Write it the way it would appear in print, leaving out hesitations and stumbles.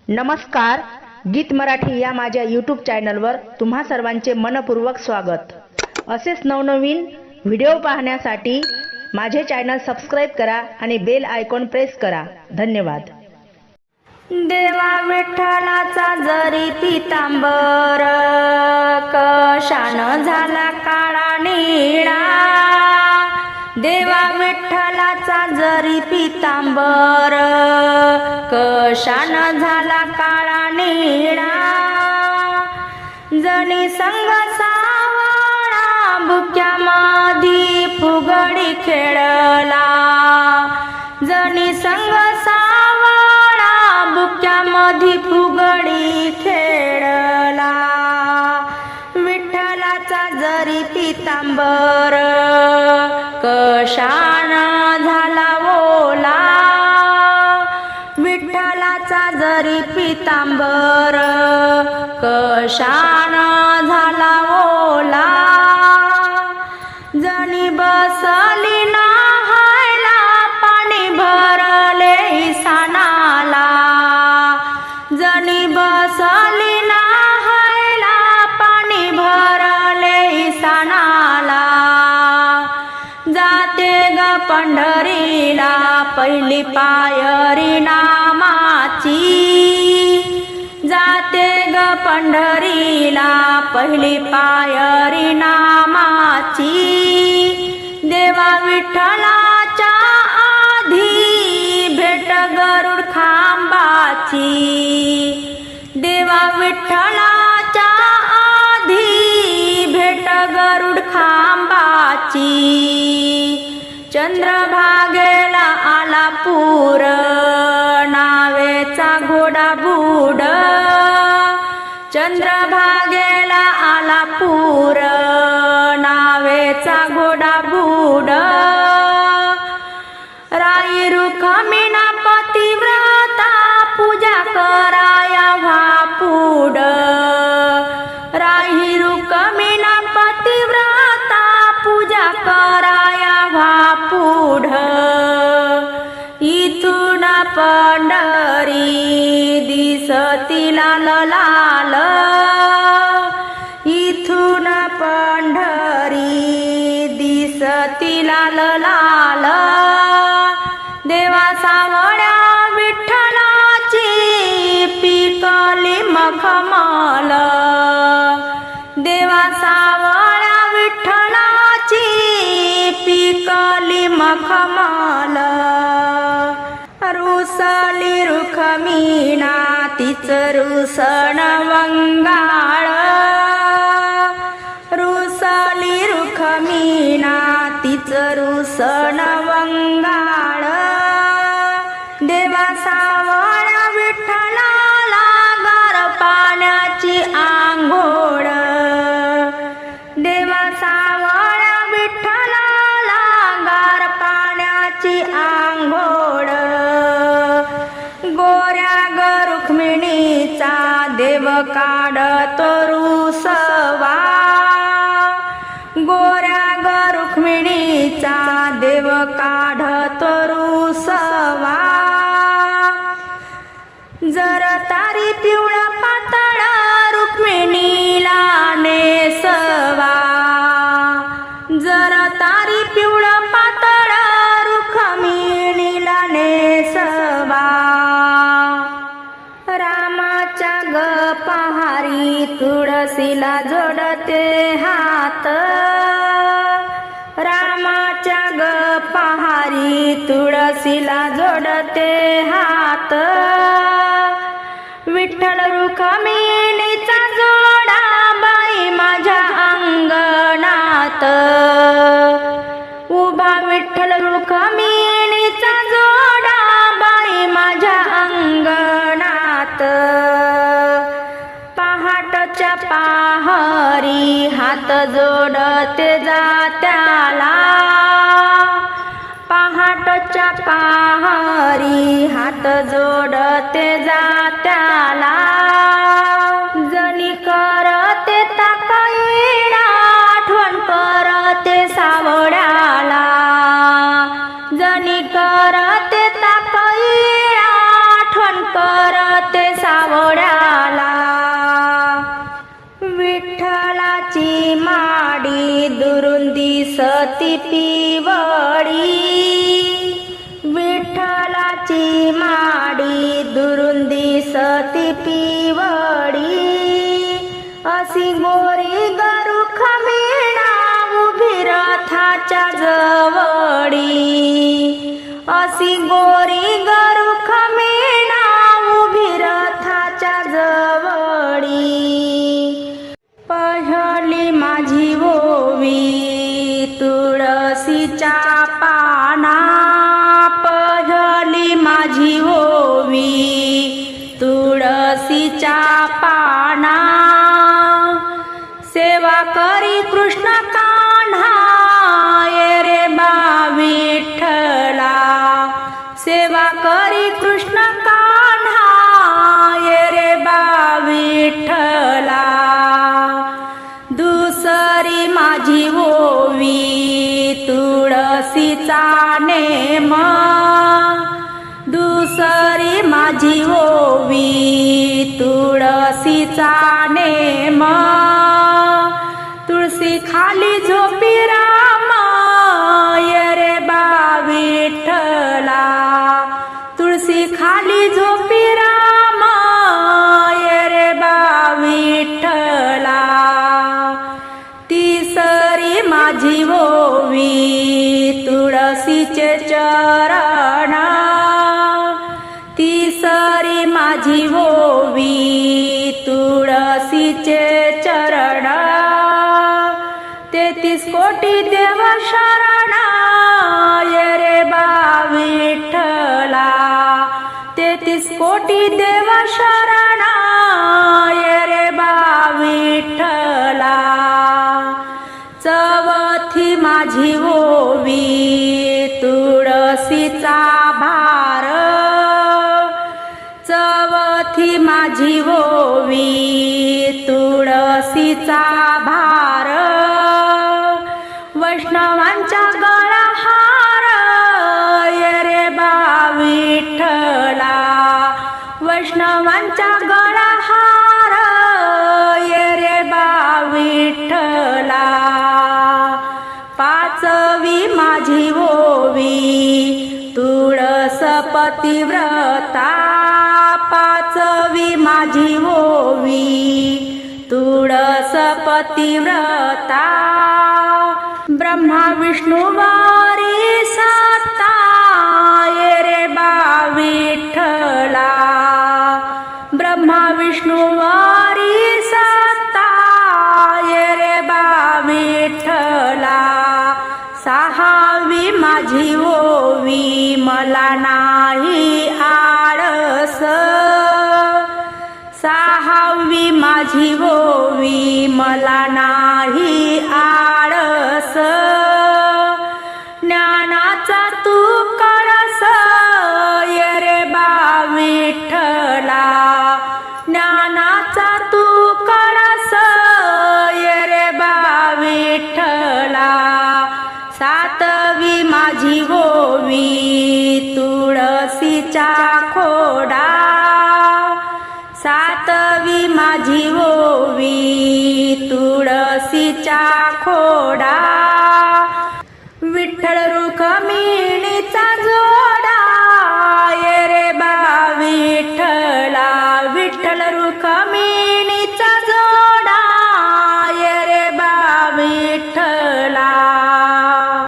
नमस्कार, गीत मराठी या माझ्या यूट्यूब चॅनलवर तुम्हा सर्वांचे मनपूर्वक स्वागत। असेच नवनवीन व्हिडिओ पाहण्यासाठी माझे चॅनल सबस्क्राइब करा आणि बेल आयकॉन प्रेस करा। धन्यवाद। देवा विठ्ठलाचा जरी पितांबर कशानं झाला काळा निळा, देवा विठ्ठलाचा जरी पितांबर कशानं झाला काळा निळा, जणी संग सावळा बुक्यामधी फुगडी खेळला, जणी संग सावळा बुक्यामधी फुगडी खेळला, विठ्ठलाचा जरी पितांबर कशानं झाला ओला, विठ्ठलाचा जरी पितांबर कशानं झाला ओला, जणी बसली नाहायला पाणी भरले इसानाला, जणी बसली नाहायला पाणी भरले इसानाला, जाते ग पंढरीला पहिली पायरी नामाची, जाते ग पंढरीला पहिली पायरी नामाची, देवा विठ्ठलाच्या आधी भेट गरुड खांबाची, देवा विठ्ठलाच्या आधी भेट गरुड खांबाची, चंद्रभागेला आला पूर नावेचा घोडा बुड, चंद्रभागेला आला पूर नावेचा घोडा बुड, राई रुखमिना पतिव्रता पूजा कराया भापुड, राई रुखमिना पतिव्रता पूजा कराया भापुड, इथून पंढरी दिसती लाल लाल, इथून पंढरी दिसती लाल लाल, देवा सावळ्या विठ्ठलाची पिकली मखमल, देवा सावळ्या विठ्ठलाची पिकली मखमल, रुसली रुखमिना तीच रुसन वंगाळ, रुसली रुखमिना तीच रुसन वंगाळ, देवा सावळ्या विठ्ठलाला गार पाण्याची आंघोळ, देवा सावळ्या विठ्ठलाला गार पाण्याची आंघोळ, गोऱ्या ग रुक्मिणीचा देव काढतो रुसवा, गोऱ्या ग रुक्मिणीचा देव काढतो रुसवा, जर तारी पिवळा पातळ रुक्मिणीला नेसवा, जर तारी पिवळा पातळ रुक्मिणीला नेसवा, रामाच्या ग पहारी तुळशीला जोडते हात, रामाच्या ग पहारी तुळशीला जोडते हात, विठ्ठल रुक्मिणीचा जोडा बाई माझ्या अंगणात, उभा विठ्ठल रुक्मिणीचा जोडा बाई माझ्या अंगणात, पहाटच्या पहारी हात जोडते जात्याला, पहाटच्या पहारी हात जोडते जात्याला, जणी करते ताकईला आठवण करते सावळ्याला, जणी करते ताकईला आठवण करते सावळ्याला, दिसती पिवळी, विठ्ठलाची माडी दुरून दिसती पिवळी, अशी गोरी गरुख मीणा उभी रथाच्या जवळी, अशी गोरी गरुख मीणा उभी रथाच्या जवळी. पहिली माझी ओवी तुळशीच्या पाना, पहिली माझी ओवी तुळशीच्या पाना, सेवा करी कृष्ण कान्हा ये रे बा विठ्ठला, सेवा करी कृष्ण कान्हा ये रे बा विठ्ठला. दुसरी माझी ओवी तुळशीचा नेम, दुसरी माझी ओवी तुळशीचा नेम, तुळशी खाली झोपी राम ये रे बा विठ्ठला, तुळशी खाली झोपी राम ये रे बा विठ्ठला. तिसरी माझी ओवी तुळशीचे चरण, तिसरी माझी ओवी तुळशीचे चरण, 33 कोटी देव शरण ये रे बा विठ्ठला, 33 कोटी देव शरण ये रे बा विठ्ठला. चौथी माझी ओवी तुळशीचा भार, चौथी माझी ओवी तुळशीचा भार, वैष्णवांचा गळा हार ये रे बा विठ्ठला, वैष्णवांचा गळा हार ये रे बा विठ्ठला. पाचवी माझी ओवी तुळस पतिव्रता, पाचवी माझी ओवी तुळस पतिव्रता, ब्रह्मा विष्णू वारी सत्ता ये रे बा विठ्ठला, ब्रह्मा विष्णू वारी सत्ता ये रे बा विठ्ठला. सहावी माझी ओवी मला नाही आळस, सहावी माझी ओवी मला नाही आळस, ज्ञानाचा तू कळस ये रे बा विठ्ठला, ज्ञानाचा तू कळस ये रे बा विठ्ठला. सातवी माझी ओवी तुळशीचा खोडा, सातवी माझी ओवी तुळशीचा खोडा, विठ्ठल रुक्मिणीचा जोडा ये रे बा विठ्ठला, विठ्ठल रुक्मिणीचा